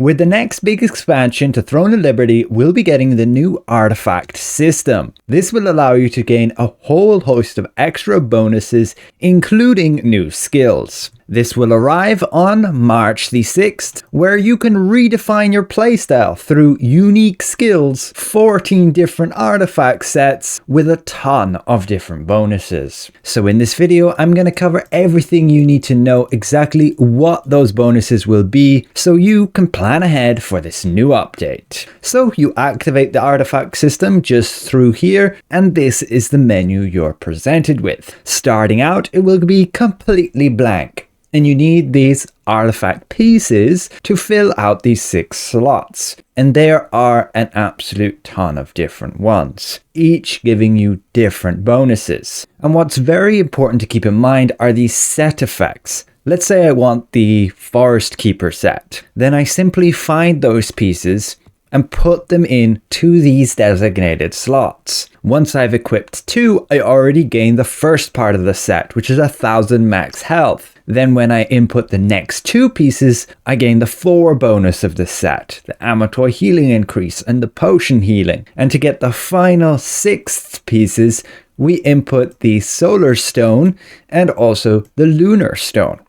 With the next big expansion to Throne of Liberty, we'll be getting the new artifact system. This will allow you to gain a whole host of extra bonuses, including new skills. This will arrive on March the 6th, where you can redefine your playstyle through unique skills, 14 different artifact sets with a ton of different bonuses. So in this video, I'm going to cover everything you need to know exactly what those bonuses will be so you can plan ahead for this new update. So you activate the artifact system just through here, and this is the menu you're presented with. Starting out, it will be completely blank. And you need these artifact pieces to fill out these 6 slots. And there are an absolute ton of different ones, each giving you different bonuses. And what's very important to keep in mind are these set effects. Let's say I want the Forest Keeper set. Then I simply find those pieces and put them in to these designated slots. Once I've equipped 2, I already gain the first part of the set, which is 1000 max health. Then when I input the next 2 pieces, I gain the 4 bonus of the set, the amateur healing increase and the potion healing. And to get the final 6th pieces, we input the solar stone and also the lunar stone.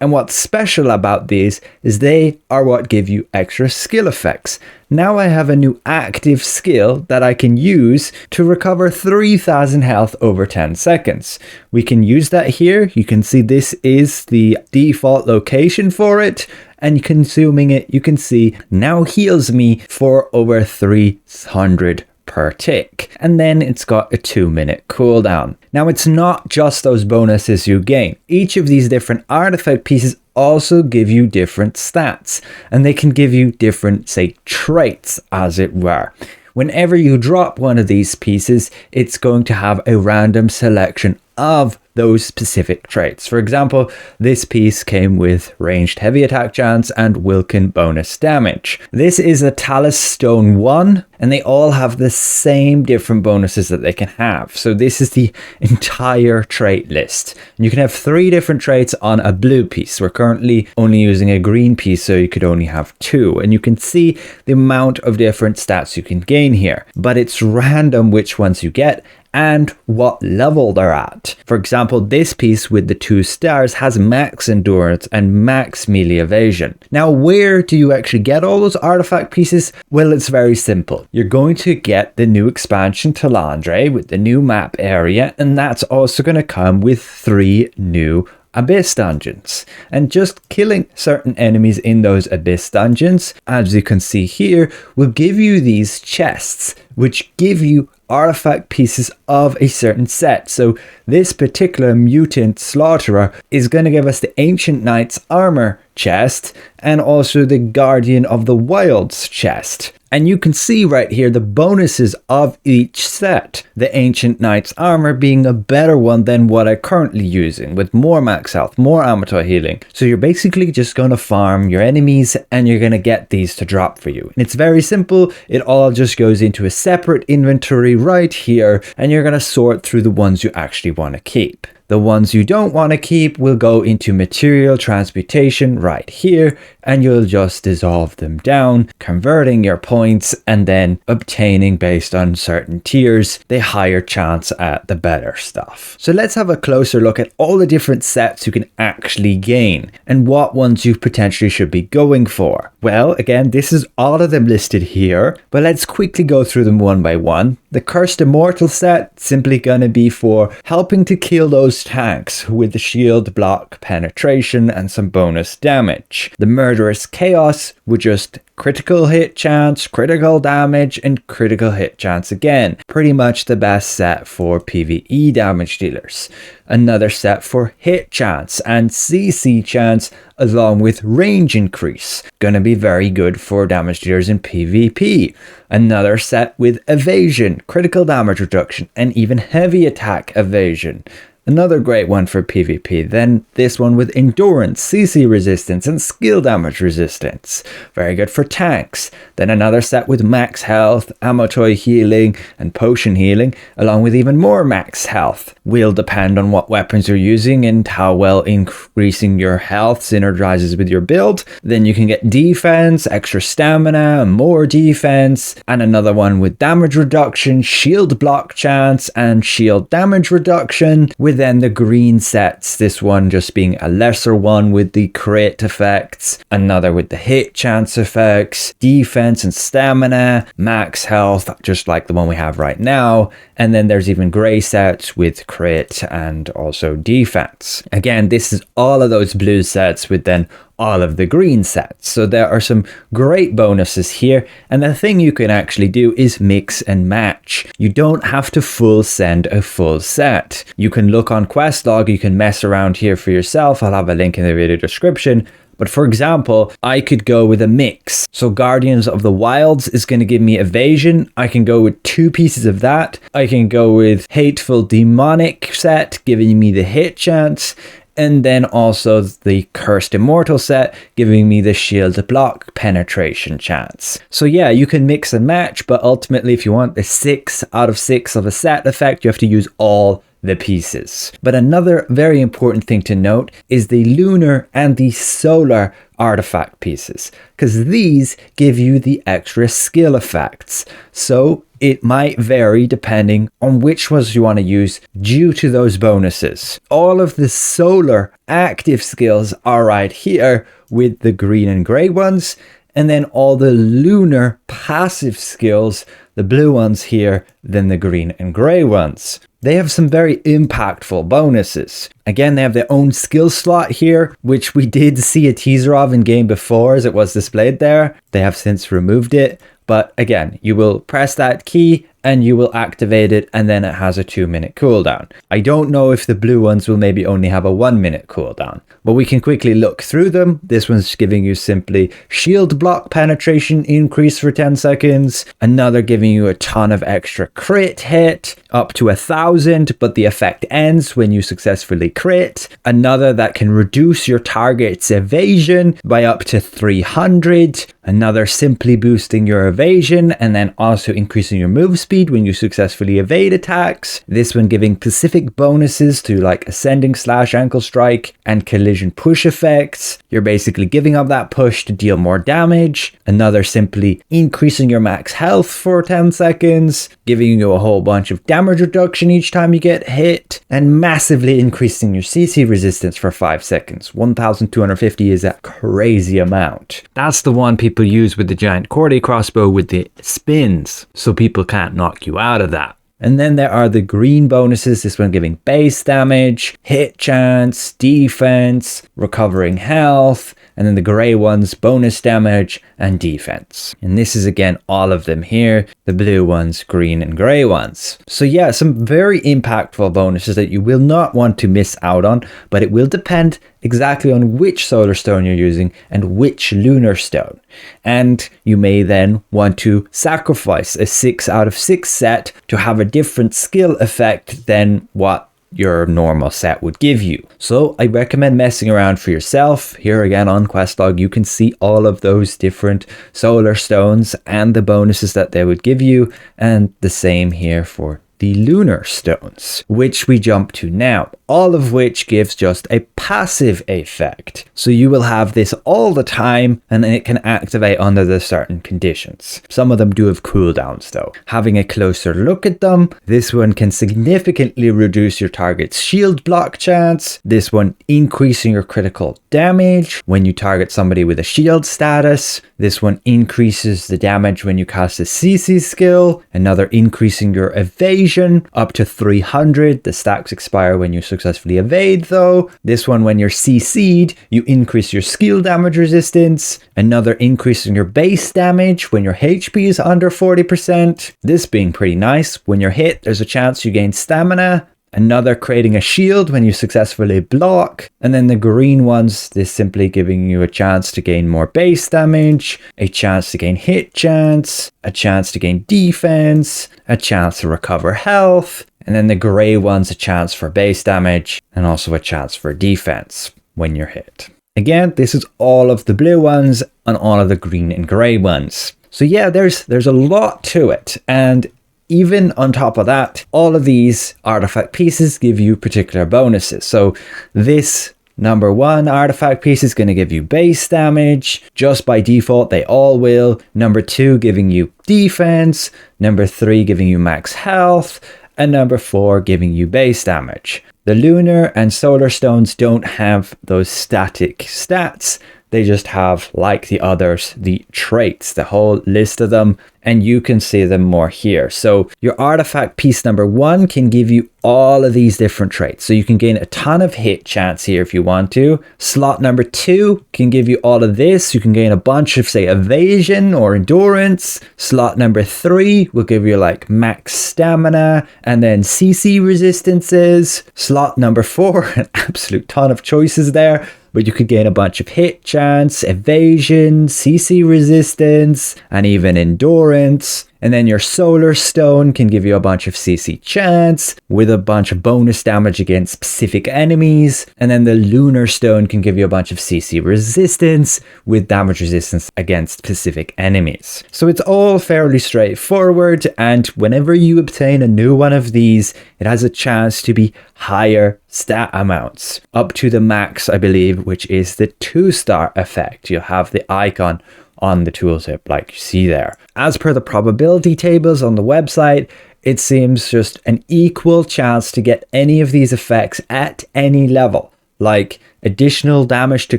And what's special about these is they are what give you extra skill effects. Now I have a new active skill that I can use to recover 3000 health over 10 seconds. We can use that here. You can see this is the default location for it. And consuming it, you can see now heals me for over 300 per tick, and then it's got a 2-minute cooldown. Now it's not just those bonuses you gain. Each of these different artifact pieces also give you different stats, and they can give you different, say, traits, as it were. Whenever you drop one of these pieces, it's going to have a random selection of those specific traits. For example, this piece came with ranged heavy attack chance and Wilkin bonus damage. This is a Talus Stone 1, and they all have the same different bonuses that they can have. So this is the entire trait list. And you can have 3 different traits on a blue piece. We're currently only using a green piece, so you could only have 2. And you can see the amount of different stats you can gain here. But it's random which ones you get and what level they're at. For example, this piece with the 2 stars has max endurance and max melee evasion. Now, where do you actually get all those artifact pieces? Well, it's very simple. You're going to get the new expansion to Landre with the new map area, and that's also going to come with 3 new abyss dungeons. And just killing certain enemies in those abyss dungeons, as you can see here, will give you these chests, which give you artifact pieces of a certain set. So this particular mutant slaughterer is going to give us the Ancient Knight's armor chest and also the Guardian of the Wilds chest. And you can see right here the bonuses of each set. The Ancient Knight's armor being a better one than what I'm currently using, with more max health, more amateur healing. So you're basically just going to farm your enemies and you're going to get these to drop for you. And it's very simple. It all just goes into a separate inventory right here, and you're going to sort through the ones you actually want to keep. The ones you don't want to keep will go into material transmutation right here, and you'll just dissolve them down, converting your points and then obtaining, based on certain tiers, the higher chance at the better stuff. So let's have a closer look at all the different sets you can actually gain and what ones you potentially should be going for. Well, again, this is all of them listed here, but let's quickly go through them one by one. The Cursed Immortal set, simply going to be for helping to kill those tanks with the shield block penetration and some bonus damage. The Murderous Chaos with just critical hit chance, critical damage, and critical hit chance again. Pretty much the best set for PvE damage dealers. Another set for hit chance and CC chance along with range increase. Gonna be very good for damage dealers in PvP. Another set with evasion, critical damage reduction, and even heavy attack evasion. another great one for PvP. Then this one with endurance, CC resistance, and skill damage resistance. Very good for tanks. Then another set with max health, ammo toy healing, and potion healing, along with even more max health. Will depend on what weapons you're using and how well increasing your health synergizes with your build. Then you can get defense, extra stamina, more defense, and another one with damage reduction, shield block chance, and shield damage reduction, with then the green sets, this one just being a lesser one with the crit effects, another with the hit chance effects, defense and stamina, max health, just like the one we have right now, and then there's even grey sets with crit and also defense. Again, this is all of those blue sets with then all of the green sets. So there are some great bonuses here, and the thing you can actually do is mix and match. You don't have to full send a full set. You can look on quest log, you can mess around here for yourself. I'll have a link in the video description. But for example, I could go with a mix. So Guardians of the Wilds is going to give me evasion. I can go with 2 pieces of that. I can go with Hateful Demonic set, giving me the hit chance. And then also the Cursed Immortal set, giving me the shield block penetration chance. So yeah, you can mix and match, but ultimately if you want the 6 out of 6 of a set effect, you have to use all the pieces. But another very important thing to note is the lunar and the solar artifact pieces, because these give you the extra skill effects. So it might vary depending on which ones you want to use due to those bonuses. All of the solar active skills are right here with the green and grey ones, and then all the lunar passive skills, the blue ones here, then the green and grey ones. They have some very impactful bonuses. Again, they have their own skill slot here, which we did see a teaser of in game before as it was displayed there. They have since removed it. But again, you will press that key and you will activate it, and then it has a 2-minute cooldown. I don't know if the blue ones will maybe only have a 1-minute cooldown, but we can quickly look through them. This one's giving you simply shield block penetration increase for 10 seconds, another giving you a ton of extra crit hit, up to 1,000, but the effect ends when you successfully crit, another that can reduce your target's evasion by up to 300, another simply boosting your evasion and then also increasing your move speed when you successfully evade attacks. This one giving specific bonuses to like ascending slash ankle strike and collision push effects. You're basically giving up that push to deal more damage. Another simply increasing your max health for 10 seconds, giving you a whole bunch of damage reduction each time you get hit, and massively increasing your CC resistance for 5 seconds. 1250 is a crazy amount. That's the one people use with the giant Corday crossbow with the spins, so people can't knock you out of that. And then there are the green bonuses, this one giving base damage, hit chance, defense, recovering health, and then the grey ones, bonus damage and defense. And this is again all of them here, the blue ones, green and grey ones. So yeah, some very impactful bonuses that you will not want to miss out on, but it will depend exactly on which solar stone you're using and which lunar stone. And you may then want to sacrifice a 6 out of 6 set to have a different skill effect than what your normal set would give you. So I recommend messing around for yourself. Here again on Questlog, you can see all of those different solar stones and the bonuses that they would give you, and the same here for the lunar stones, which we jump to now, all of which gives just a passive effect. So you will have this all the time and it can activate under the certain conditions. Some of them do have cooldowns though. Having a closer look at them, this one can significantly reduce your target's shield block chance. This one increasing your critical damage when you target somebody with a shield status. This one increases the damage when you cast a CC skill. Another increasing your evasion up to 300. The stacks expire when you successfully evade though. This one, when you're CC'd, you increase your skill damage resistance. Another increasing your base damage when your HP is under 40%. This being pretty nice. When you're hit, there's a chance you gain stamina. Another creating a shield when you successfully block. And then the green ones, this simply giving you a chance to gain more base damage, a chance to gain hit chance, a chance to gain defense, a chance to recover health, And then the grey one's a chance for base damage and also a chance for defense when you're hit. Again, this is all of the blue ones and all of the green and grey ones. So yeah, there's a lot to it. And even on top of that, all of these artifact pieces give you particular bonuses. So this number 1 artifact piece is going to give you base damage. Just by default, they all will. Number 2 giving you defense. Number 3 giving you max health. And number 4 giving you base damage. The lunar and solar stones don't have those static stats. They just have, like the others, the traits, the whole list of them, and you can see them more here. So your artifact piece number 1 can give you all of these different traits. So you can gain a ton of hit chance here if you want to. Slot number 2 can give you all of this. You can gain a bunch of, say, evasion or endurance. Slot number 3 will give you like max stamina and then CC resistances. Slot number 4, an absolute ton of choices there. But you could gain a bunch of hit chance, evasion, CC resistance, and even endurance. And then your solar stone can give you a bunch of CC chance with a bunch of bonus damage against specific enemies. And then the lunar stone can give you a bunch of CC resistance with damage resistance against specific enemies. So it's all fairly straightforward. And whenever you obtain a new one of these, it has a chance to be higher stat amounts up to the max, I believe, which is the 2-star effect. You'll have the icon on the tooltip like you see there. As per the probability tables on the website, it seems just an equal chance to get any of these effects at any level. Like additional damage to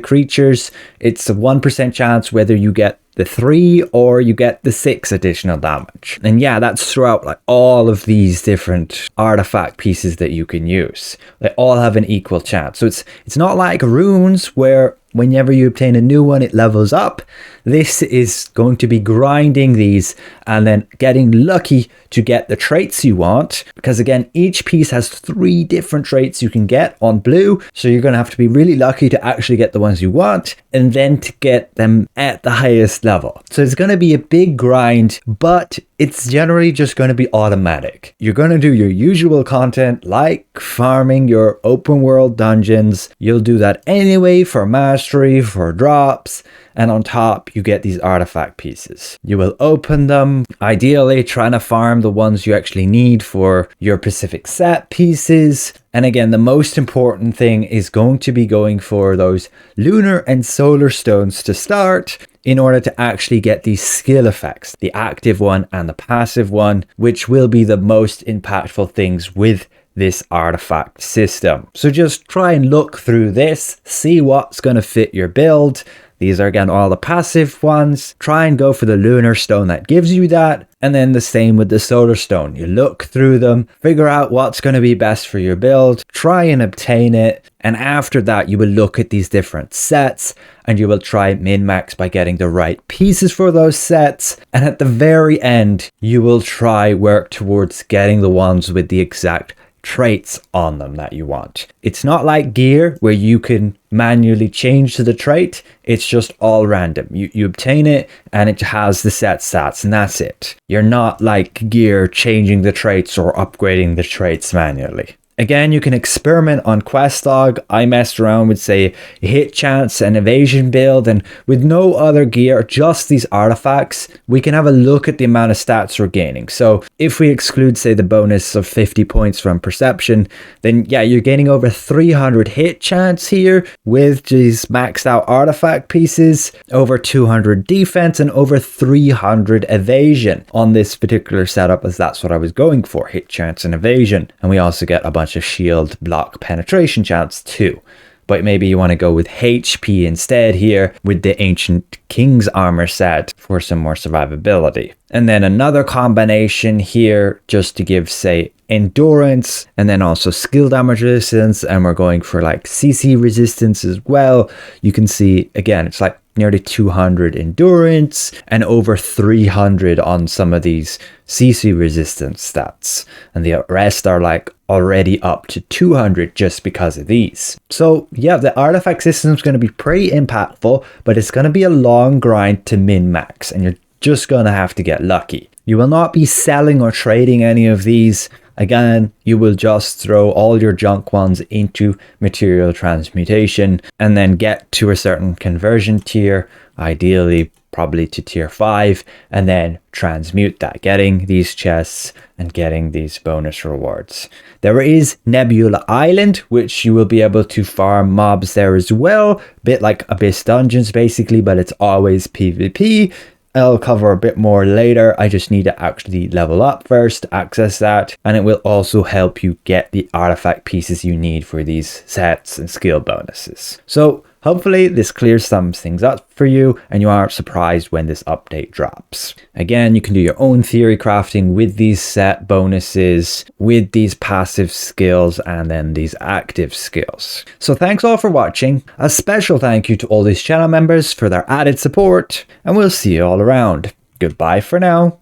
creatures, it's a 1% chance whether you get the 3 or you get the 6 additional damage. And yeah, that's throughout like all of these different artifact pieces that you can use. They all have an equal chance. So it's not like runes where whenever you obtain a new one, it levels up. This is going to be grinding these and then getting lucky to get the traits you want. Because again, each piece has 3 different traits you can get on blue. So you're going to have to be really lucky to actually get the ones you want and then to get them at the highest level. So it's going to be a big grind, but it's generally just going to be automatic. You're going to do your usual content like farming your open world dungeons. You'll do that anyway for mastery, for drops, and on top you get these artifact pieces. You will open them, ideally trying to farm the ones you actually need for your specific set pieces. And again, the most important thing is going to be going for those lunar and solar stones to start in order to actually get these skill effects, the active one and the passive one, which will be the most impactful things with this artifact system. So just try and look through this, see what's going to fit your build. These are again all the passive ones. Try and go for the lunar stone that gives you that. And then the same with the solar stone. You look through them, figure out what's going to be best for your build, try and obtain it. And after that, you will look at these different sets and you will try min-max by getting the right pieces for those sets. And at the very end, you will try work towards getting the ones with the exact traits on them that you want. It's not like gear where you can manually change to the trait. It's just all random. You obtain it and it has the set stats and that's it. You're not like gear changing the traits or upgrading the traits manually. Again, you can experiment on quest log. I messed around with, say, a hit chance and evasion build, and with no other gear, just these artifacts, we can have a look at the amount of stats we're gaining. So if we exclude, say, the bonus of 50 points from perception, then yeah, you're gaining over 300 hit chance here with these maxed out artifact pieces, over 200 defense, and over 300 evasion on this particular setup, as that's what I was going for, hit chance and evasion. And we also get a bunch of shield block penetration chance too. But maybe you want to go with HP instead here with the Ancient King's Armor set for some more survivability. And then another combination here just to give, say, endurance and then also skill damage resistance, and we're going for like CC resistance as well. You can see again, it's like nearly 200 endurance and over 300 on some of these CC resistance stats, and the rest are like already up to 200 just because of these. So yeah, the artifact system is going to be pretty impactful, but it's going to be a long grind to min-max and you're just going to have to get lucky. You will not be selling or trading any of these. Again, you will just throw all your junk ones into material transmutation and then get to a certain conversion tier, ideally probably to tier 5, and then transmute that, getting these chests and getting these bonus rewards. There is Nebula Island, which you will be able to farm mobs there as well, a bit like Abyss Dungeons basically, but it's always PvP. I'll cover a bit more later. I just need to actually level up first to access that, and it will also help you get the artifact pieces you need for these sets and skill bonuses. So hopefully this clears some things up for you and you aren't surprised when this update drops. Again, you can do your own theory crafting with these set bonuses, with these passive skills, and then these active skills. So thanks all for watching. A special thank you to all these channel members for their added support, and we'll see you all around. Goodbye for now.